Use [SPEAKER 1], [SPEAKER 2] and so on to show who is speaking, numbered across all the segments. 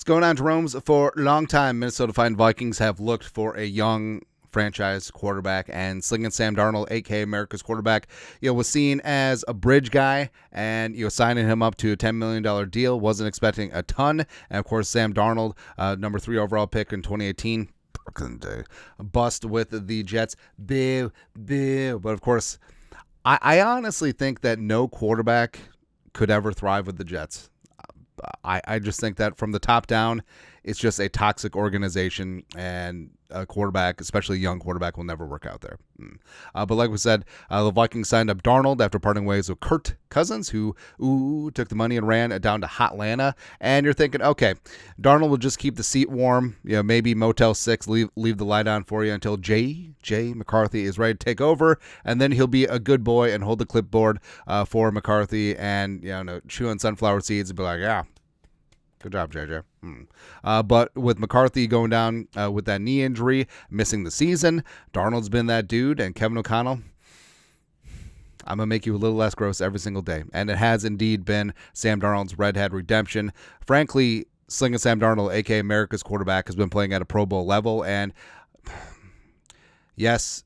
[SPEAKER 1] going on, Jerome's? For a long time, Minnesota Vikings have looked for a young franchise quarterback, and slinging Sam Darnold, aka America's quarterback, was seen as a bridge guy, and signing him up to a $10 million deal. Wasn't expecting a ton, and of course, Sam Darnold, number 3 overall pick in 2018, bust with the Jets. Boo, boo. But of course, I honestly think that no quarterback could ever thrive with the Jets. I just think that from the top down, it's just a toxic organization, and a quarterback, especially a young quarterback, will never work out there. But like we said, the Vikings signed up Darnold after parting ways with Kirk Cousins, who took the money and ran down to Hotlanta. And you're thinking, okay, Darnold will just keep the seat warm, maybe Motel 6, leave the light on for you until J. McCarthy is ready to take over, and then he'll be a good boy and hold the clipboard for McCarthy and chew on sunflower seeds and be like, yeah, good job, JJ. But with McCarthy going down with that knee injury, missing the season, Darnold's been that dude, and Kevin O'Connell, I'm going to make you a little less gross every single day. And it has indeed been Sam Darnold's redhead redemption. Frankly, slinging Sam Darnold, a.k.a. America's quarterback, has been playing at a Pro Bowl level, and yes,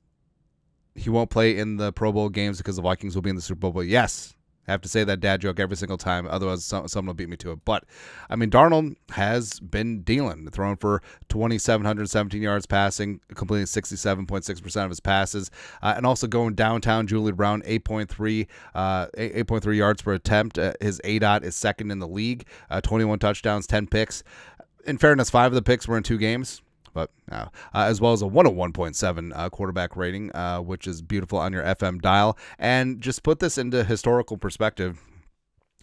[SPEAKER 1] he won't play in the Pro Bowl games because the Vikings will be in the Super Bowl, but yes, I have to say that dad joke every single time, otherwise someone will beat me to it. But, Darnold has been dealing, throwing for 2,717 yards passing, completing 67.6% of his passes, and also going downtown Julian Brown, 8.3 yards per attempt. His ADOT is second in the league, 21 touchdowns, 10 picks. In fairness, 5 of the picks were in 2 games. But as well as a 101.7 quarterback rating, which is beautiful on your FM dial. And just put this into historical perspective.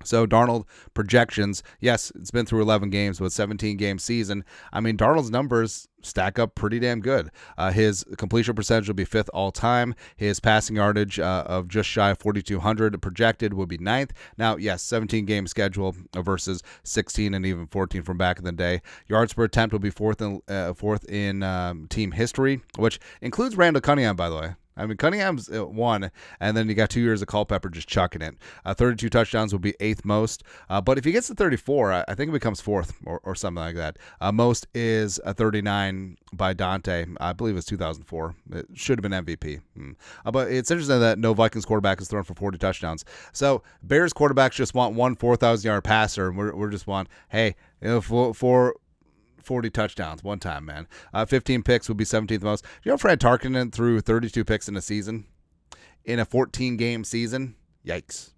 [SPEAKER 1] So Darnold projections, yes, it's been through 11 games, but 17-game season. Darnold's numbers stack up pretty damn good. His completion percentage will be 5th all-time. His passing yardage of just shy of 4,200 projected would be 9th. Now, yes, 17-game schedule versus 16 and even 14 from back in the day. Yards per attempt will be 4th in team history, which includes Randall Cunningham, by the way. Cunningham's 1, and then you got 2 years of Culpepper just chucking it. 32 touchdowns will be 8th most. But if he gets to 34, I think it becomes 4th or something like that. Most is a 39 by Dante. I believe it's 2004. It should have been MVP. But it's interesting that no Vikings quarterback has thrown for 40 touchdowns. So Bears quarterbacks just want one 4,000-yard passer, and we're just want, hey, for 40 touchdowns one time, man. 15 picks would be 17th most. Fred Tarkenton threw 32 picks in a season, in a 14-game season? Yikes.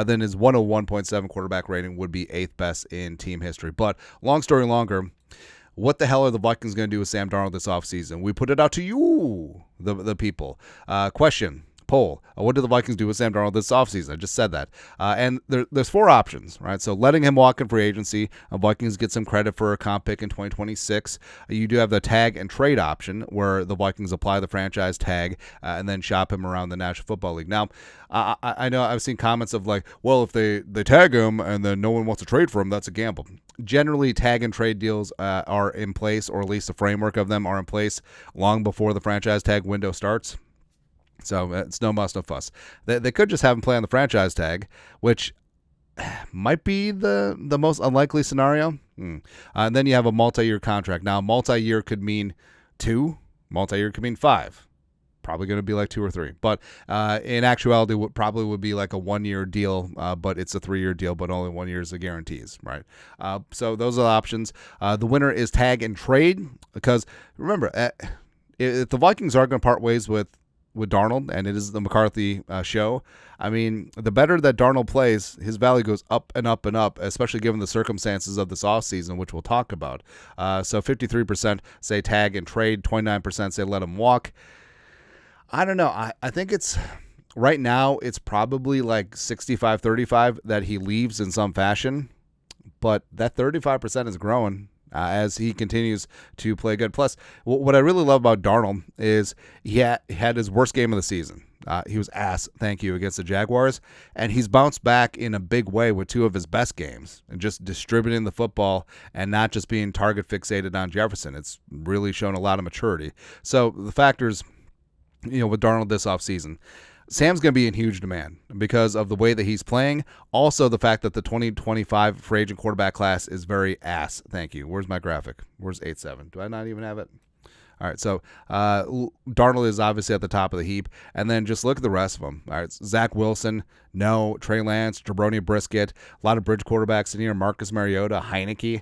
[SPEAKER 1] Then his 101.7 quarterback rating would be 8th best in team history. But long story longer, what the hell are the Vikings going to do with Sam Darnold this offseason? We put it out to you, the people. Question. Poll. What do the Vikings do with Sam Darnold this offseason? I just said that. And there's 4 options, right? So letting him walk in free agency. Vikings get some credit for a comp pick in 2026. You do have the tag and trade option where the Vikings apply the franchise tag and then shop him around the National Football League. Now, I know I've seen comments of like, well, if they tag him and then no one wants to trade for him, that's a gamble. Generally, tag and trade deals are in place, or at least the framework of them are in place long before the franchise tag window starts. So it's no muss, no fuss. They could just have him play on the franchise tag, which might be the most unlikely scenario. And then you have a multi-year contract. Now, multi-year could mean 2. Multi-year could mean 5. Probably going to be like 2 or 3. But in actuality, probably would be like a 1-year deal, but it's a 3-year deal, but only 1 year is the guarantees, right? So those are the options. The winner is tag and trade, because remember, if the Vikings are going to part ways with Darnold, and it is the McCarthy show, the better that Darnold plays, his value goes up and up and up, especially given the circumstances of this offseason, which we'll talk about. So 53% say tag and trade, 29% say let him walk. I don't know. I think it's right now it's probably like 65-35 that he leaves in some fashion, but that 35% is growing as he continues to play good. Plus, what I really love about Darnold is he had his worst game of the season. He was ass, thank you, against the Jaguars, and he's bounced back in a big way with 2 of his best games and just distributing the football and not just being target fixated on Jefferson. It's really shown a lot of maturity. So the factors, with Darnold this offseason, Sam's going to be in huge demand because of the way that he's playing. Also, the fact that the 2025 free agent quarterback class is very ass. Thank you. Where's my graphic? Where's 8-7? Do I not even have it? All right, so Darnold is obviously at the top of the heap, and then just look at the rest of them. All right, Zach Wilson, no. Trey Lance, Jabroni Brisket, a lot of bridge quarterbacks in here. Marcus Mariota, Heineke,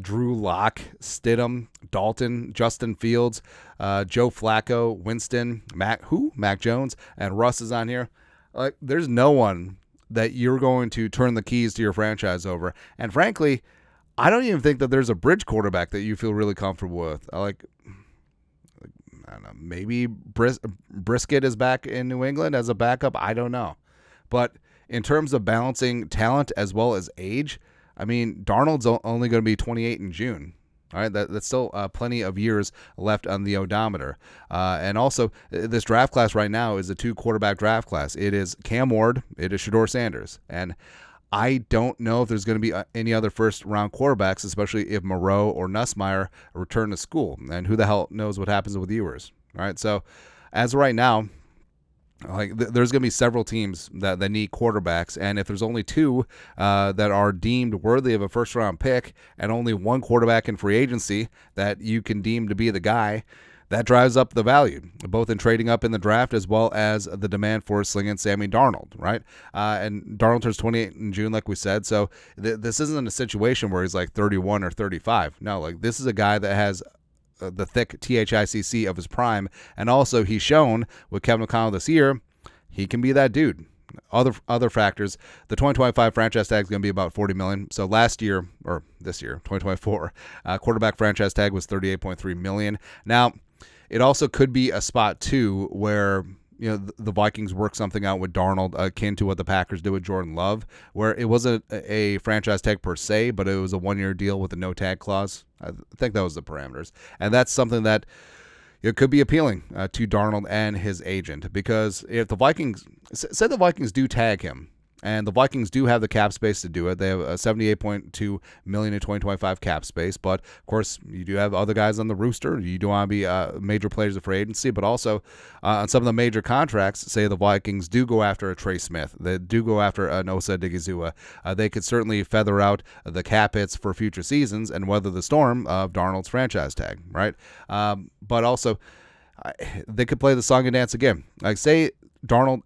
[SPEAKER 1] Drew Lock, Stidham, Dalton, Justin Fields, Joe Flacco, Winston, Mac Jones, and Russ is on here. Like, there's no one that you're going to turn the keys to your franchise over. And frankly, I don't even think that there's a bridge quarterback that you feel really comfortable with. I don't know, maybe Brisket is back in New England as a backup. I don't know. But in terms of balancing talent as well as age, I mean, Darnold's only going to be 28 in June. All right, that's still plenty of years left on the odometer. And also, this draft class right now is a 2-quarterback draft class. It is Cam Ward, it is Shedeur Sanders. And I don't know if there's going to be any other first-round quarterbacks, especially if Moreau or Nussmeier return to school. And who the hell knows what happens with Ewers? All right, so as of right now, there's going to be several teams that need quarterbacks, and if there's only 2 that are deemed worthy of a first-round pick and only 1 quarterback in free agency that you can deem to be the guy, that drives up the value, both in trading up in the draft as well as the demand for slinging Sammy Darnold, right? And Darnold turns 28 in June, like we said, so this isn't a situation where he's like 31 or 35. No, like this is a guy that has the thick THICC of his prime, and also he's shown with Kevin O'Connell this year, he can be that dude. Other factors, the 2025 franchise tag is going to be about $40 million. So this year, 2024, quarterback franchise tag was $38.3 million. Now, it also could be a spot too where the Vikings work something out with Darnold akin to what the Packers did with Jordan Love, where it wasn't a franchise tag per se, but it was a 1-year deal with a no tag clause. I think that was the parameters, and that's something that it could be appealing to Darnold and his agent, because if the Vikings do tag him, and the Vikings do have the cap space to do it. They have a $78.2 million in 2025 cap space, but of course you do have other guys on the rooster. You do want to be major players of free agency, but also on some of the major contracts, say the Vikings do go after a Trey Smith, they do go after an Osa Digizua, they could certainly feather out the cap hits for future seasons and weather the storm of Darnold's franchise tag, right? But also they could play the song and dance again. Like, say Darnold,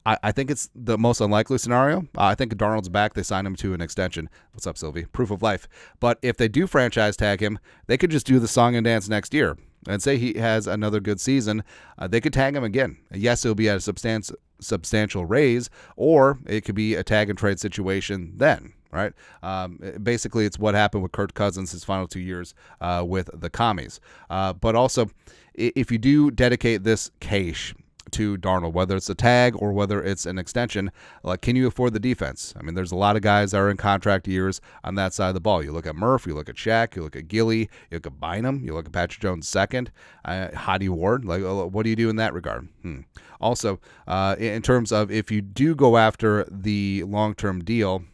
[SPEAKER 1] I think it's the most unlikely scenario. I think Darnold's back. They sign him to an extension. What's up, Sylvie? Proof of life. But if they do franchise tag him, they could just do the song and dance next year. And say he has another good season, they could tag him again. Yes, it'll be at a substantial raise, or it could be a tag and trade situation then. Right? Basically, it's what happened with Kirk Cousins his final 2 years with the Commies. But also, if you do dedicate this cash to Darnold, whether it's a tag or whether it's an extension, like, can you afford the defense? I mean, there's a lot of guys that are in contract years on that side of the ball. You look at Murph, you look at Shaq, you look at Gilly, you look at Bynum, you look at Patrick Jones second, Hottie Ward. Like, what do you do in that regard? Also, in terms of if you do go after the long-term deal,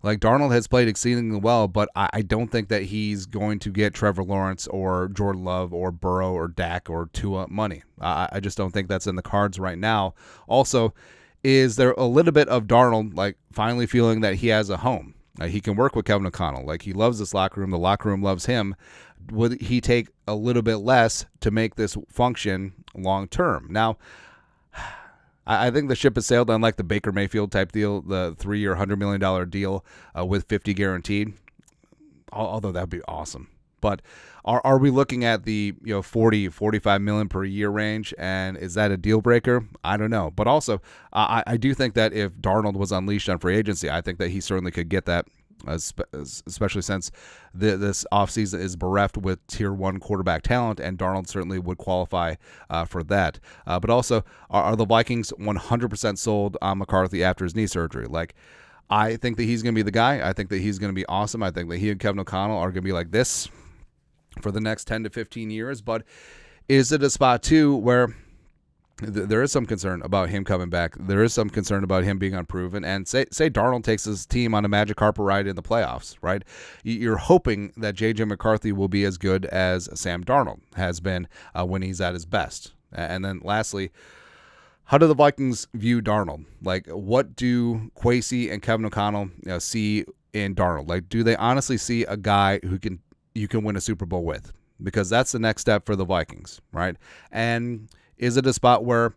[SPEAKER 1] like, Darnold has played exceedingly well, but I don't think that he's going to get Trevor Lawrence or Jordan Love or Burrow or Dak or Tua money. I just don't think that's in the cards right now. Also, is there a little bit of Darnold, like, finally feeling that he has a home? He can work with Kevin O'Connell. Like, he loves this locker room. The locker room loves him. Would he take a little bit less to make this function long term? Now, I think the ship has sailed, unlike the Baker Mayfield type deal, the 3-year, $100 million deal with 50 guaranteed. Although that would be awesome. But are we looking at the 40, 45 million per year range? And is that a deal breaker? I don't know. But also, I do think that if Darnold was unleashed on free agency, I think that he certainly could get that, especially since this offseason is bereft with tier 1 quarterback talent, and Darnold certainly would qualify for that. But also, are the Vikings 100% sold on McCarthy after his knee surgery? Like, I think that he's going to be the guy. I think that he's going to be awesome. I think that he and Kevin O'Connell are going to be like this for the next 10 to 15 years. But is it a spot, too, where there is some concern about him coming back? There is some concern about him being unproven. And say Darnold takes his team on a magic carpet ride in the playoffs, right? You're hoping that J.J. McCarthy will be as good as Sam Darnold has been when he's at his best. And then lastly, How do the Vikings view Darnold? Like, what do Kwesi and Kevin O'Connell see in Darnold? Like, do they honestly see a guy who you can win a Super Bowl with? Because that's the next step for the Vikings, right? And is it a spot where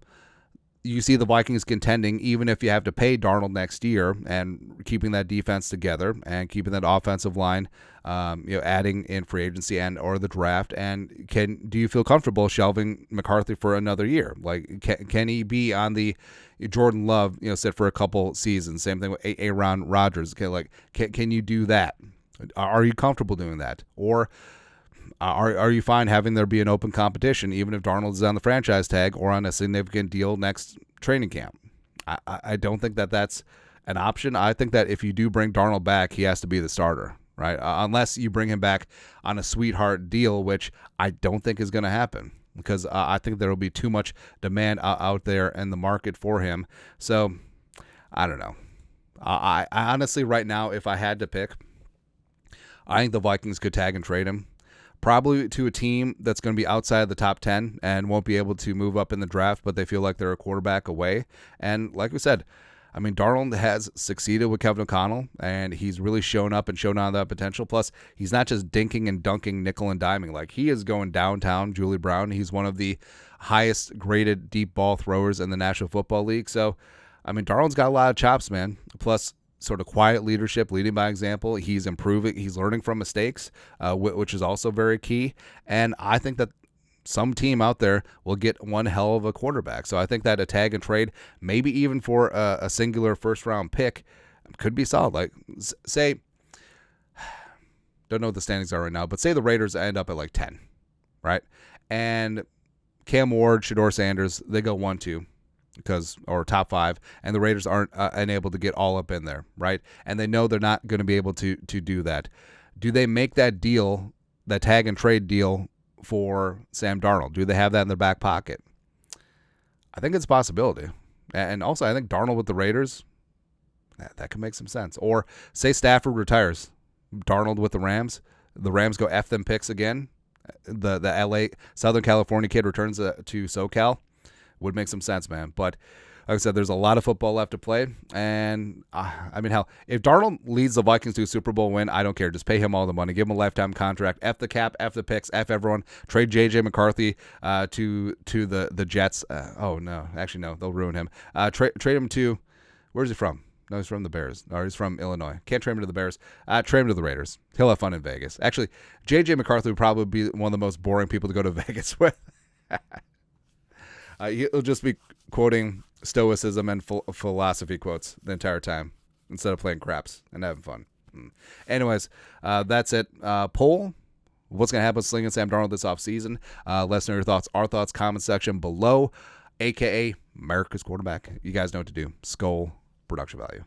[SPEAKER 1] you see the Vikings contending, even if you have to pay Darnold next year, and keeping that defense together and keeping that offensive line, adding in free agency and or the draft? And do you feel comfortable shelving McCarthy for another year? Like, can he be on the Jordan Love, sit for a couple seasons? Same thing with Aaron Rodgers. Okay, can you do that? Are you comfortable doing that? Or are you fine having there be an open competition, even if Darnold is on the franchise tag or on a significant deal next training camp? I don't think that that's an option. I think that if you do bring Darnold back, he has to be the starter, right? Unless you bring him back on a sweetheart deal, which I don't think is going to happen, because I think there will be too much demand out there in the market for him. So I don't know. I honestly, right now, if I had to pick, I think the Vikings could tag and trade him. Probably to a team that's going to be outside the top 10 and won't be able to move up in the draft, but they feel like they're a quarterback away. And like we said, I mean, Darnold has succeeded with Kevin O'Connell, and he's really shown up and shown on that potential. Plus, he's not just dinking and dunking, nickel and diming. Like, he is going downtown, Julie Brown. He's one of the highest graded deep ball throwers in the National Football League. So, I mean, Darnold's got a lot of chops, man. Plus, sort of quiet leadership, leading by example. He's improving. He's learning from mistakes, which is also very key. And I think that some team out there will get one hell of a quarterback. So I think that a tag and trade, maybe even for a singular first-round pick, could be solid. Like, say, don't know what the standings are right now, but say the Raiders end up at like 10, right? And Cam Ward, Shedeur Sanders, they go 1-2. Or top 5, and the Raiders aren't unable to get all up in there, right? And they know they're not going to be able to do that. Do they make that deal, that tag and trade deal for Sam Darnold? Do they have that in their back pocket? I think it's a possibility. And also, I think Darnold with the Raiders, that could make some sense. Or say Stafford retires, Darnold with the Rams go F them picks again. The LA, Southern California kid returns to SoCal. Would make some sense, man. But like I said, there's a lot of football left to play. And, I mean, hell, if Darnold leads the Vikings to a Super Bowl win, I don't care. Just pay him all the money. Give him a lifetime contract. F the cap, F the picks, F everyone. Trade J.J. McCarthy to the Jets. Oh, no. Actually, no. They'll ruin him. Trade him to – where's he from? No, he's from the Bears. No, he's from Illinois. Can't trade him to the Bears. Trade him to the Raiders. He'll have fun in Vegas. Actually, J.J. McCarthy would probably be one of the most boring people to go to Vegas with. He'll just be quoting stoicism and philosophy quotes the entire time instead of playing craps and having fun. Anyways, that's it. Poll. What's going to happen with Sling and Sam Darnold this offseason? Let us know your thoughts. Our thoughts, comment section below, a.k.a. America's quarterback. You guys know what to do. Skull production value.